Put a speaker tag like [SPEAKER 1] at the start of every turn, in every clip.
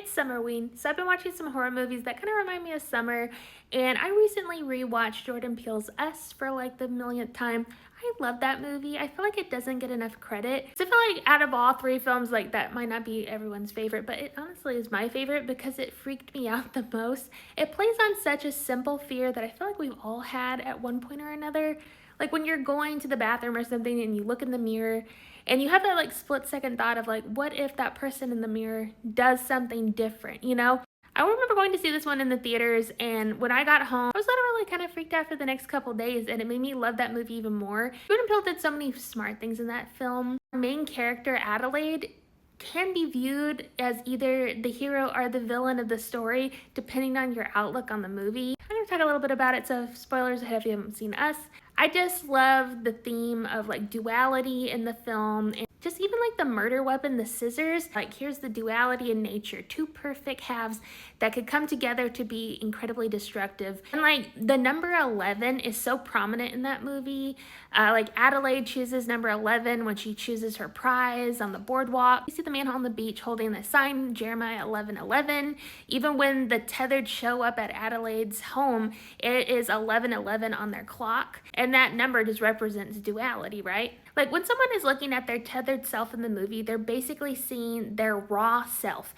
[SPEAKER 1] It's Summerween, so I've been watching some horror movies that kind of remind me of summer, and I recently rewatched Jordan Peele's Us for like the millionth time. I love that movie. I feel like it doesn't get enough credit. So I feel like out of all three films, like that might not be everyone's favorite, but it honestly is my favorite because it freaked me out the most. It plays on such a simple fear that I feel like we've all had at one point or another. Like when you're going to the bathroom or something and you look in the mirror and you have that like split second thought of like, what if that person in the mirror does something different, you know? I remember going to see this one in the theaters, and when I got home, I was literally kind of freaked out for the next couple days, and it made me love that movie even more. Jordan Peele did so many smart things in that film. Our main character, Adelaide, can be viewed as either the hero or the villain of the story, depending on your outlook on the movie. I'm going to talk a little bit about it, so spoilers ahead if you haven't seen Us. I just love the theme of like duality in the film, and just even like the murder weapon, the scissors. Like here's the duality in nature, two perfect halves that could come together to be incredibly destructive. And like the number 11 is so prominent in that movie. Like Adelaide chooses number 11 when she chooses her prize on the boardwalk. You see the man on the beach holding the sign Jeremiah 11:11. Even when the tethered show up at Adelaide's home, it is 11:11 on their clock. And that number just represents duality, right? Like when someone is looking at their tethered self in the movie, they're basically seeing their raw self.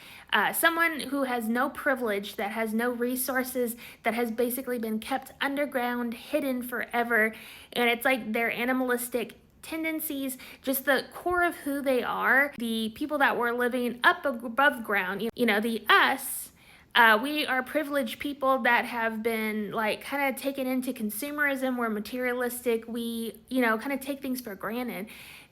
[SPEAKER 1] Someone who has no privilege, that has no resources, that has basically been kept underground, hidden forever. And it's like their animalistic tendencies, just the core of who they are, the people that were living up above ground, you know, the us. We are privileged people that have been like kind of taken into consumerism. We're materialistic. We, you know, kind of take things for granted.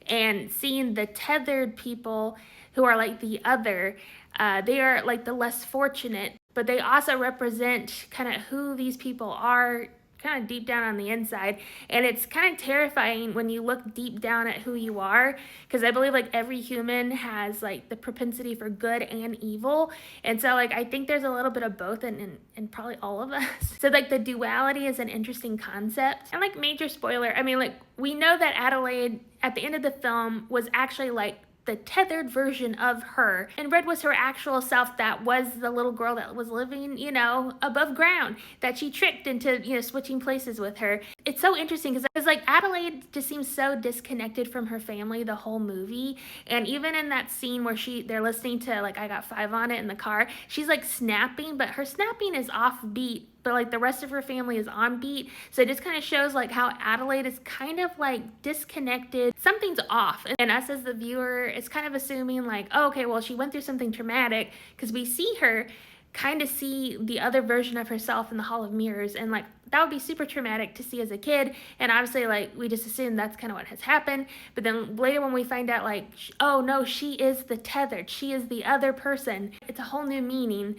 [SPEAKER 1] And seeing the tethered people who are like the other, they are like the less fortunate, but they also represent kind of who these people are kind of deep down on the inside. And it's kind of terrifying when you look deep down at who you are, because I believe like every human has like the propensity for good and evil. And so like I think there's a little bit of both in probably all of us. So like the duality is an interesting concept. And like major spoiler, I mean, like we know that Adelaide at the end of the film was actually like the tethered version of her, and Red was her actual self, that was the little girl that was living, you know, above ground, that she tricked into, you know, switching places with her. It's so interesting because it's like Adelaide just seems so disconnected from her family the whole movie. And even in that scene where they're listening to like I Got Five on It in the car, she's like snapping, but her snapping is off beat, but like the rest of her family is on beat. So it just kind of shows like how Adelaide is kind of like disconnected. Something's off. And us as the viewer is kind of assuming like, oh, okay, well, she went through something traumatic, because we see her kind of see the other version of herself in the Hall of Mirrors. And like, that would be super traumatic to see as a kid. And obviously like, we just assume that's kind of what has happened. But then later when we find out like, oh no, she is the tethered, she is the other person, it's a whole new meaning.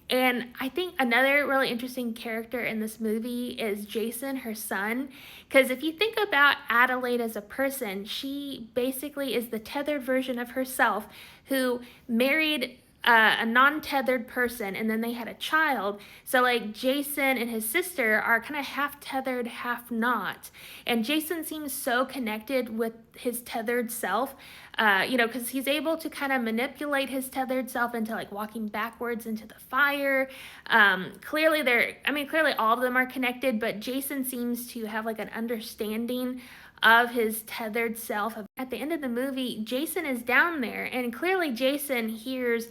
[SPEAKER 1] And I think another really interesting character in this movie is Jason, her son. Because if you think about Adelaide as a person, she basically is the tethered version of herself who married a non-tethered person, and then they had a child. So like Jason and his sister are kind of half tethered, half not. And Jason seems so connected with his tethered self, you know, because he's able to kind of manipulate his tethered self into like walking backwards into the fire. Clearly clearly all of them are connected, but Jason seems to have like an understanding of his tethered self. At the end of the movie, Jason is down there, and clearly Jason hears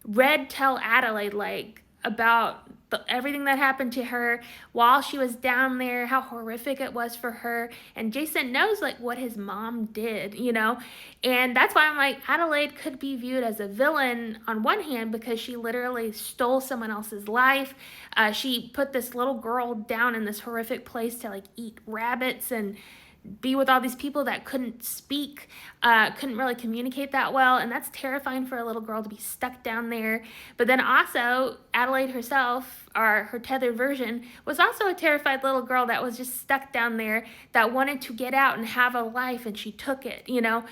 [SPEAKER 1] Red tell Adelaide like about everything that happened to her while she was down there, how horrific it was for her. And Jason knows like what his mom did, you know? And that's why I'm like, Adelaide could be viewed as a villain on one hand, because she literally stole someone else's life. She put this little girl down in this horrific place to like eat rabbits and be with all these people that couldn't speak, couldn't really communicate that well. And that's terrifying for a little girl to be stuck down there. But then also Adelaide herself, or her tethered version, was also a terrified little girl that was just stuck down there, that wanted to get out and have a life, and she took it, you know?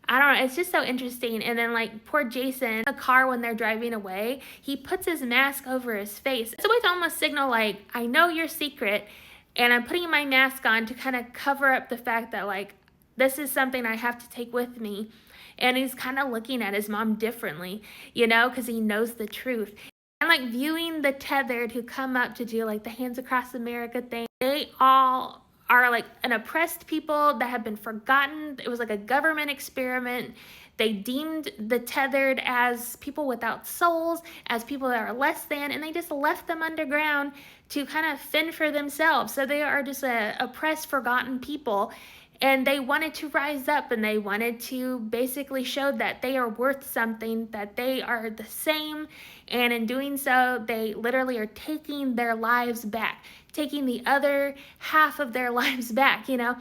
[SPEAKER 1] I don't know, it's just so interesting. And then like poor Jason, in the car when they're driving away, he puts his mask over his face. It's a way to almost signal like, I know your secret, and I'm putting my mask on to kind of cover up the fact that like, this is something I have to take with me. and he's kind of looking at his mom differently, you know, because he knows the truth. And like viewing the tethered who come up to do like the Hands Across America thing, they all are like an oppressed people that have been forgotten. It was like a government experiment. They deemed the tethered as people without souls, as people that are less than, and they just left them underground to kind of fend for themselves. So they are just a oppressed, forgotten people. And they wanted to rise up and they wanted to basically show that they are worth something, that they are the same. And in doing so, they literally are taking their lives back, taking the other half of their lives back, you know?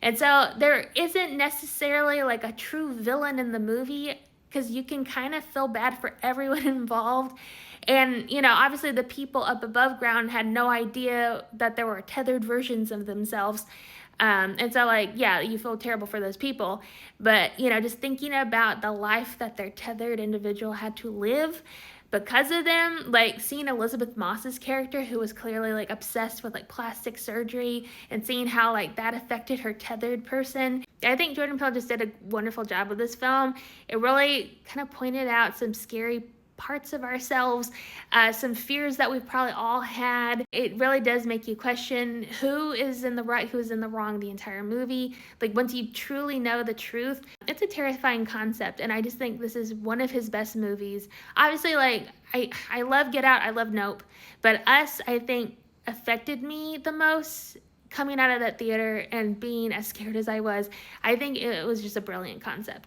[SPEAKER 1] And so there isn't necessarily like a true villain in the movie because you can kind of feel bad for everyone involved. And, you know, obviously the people up above ground had no idea that there were tethered versions of themselves. And so, like, yeah, you feel terrible for those people. But, you know, just thinking about the life that their tethered individual had to live because of them, like seeing Elizabeth Moss's character, who was clearly like obsessed with like plastic surgery, and seeing how like that affected her tethered person. I think Jordan Peele just did a wonderful job with this film. It really kind of pointed out some scary parts of ourselves, some fears that we've probably all had. It really does make you question who is in the right, who is in the wrong the entire movie. Like once you truly know the truth, it's a terrifying concept. And I just think this is one of his best movies. Obviously, like I love Get Out, I love Nope, but Us, I think, affected me the most coming out of that theater and being as scared as I was. I think it was just a brilliant concept.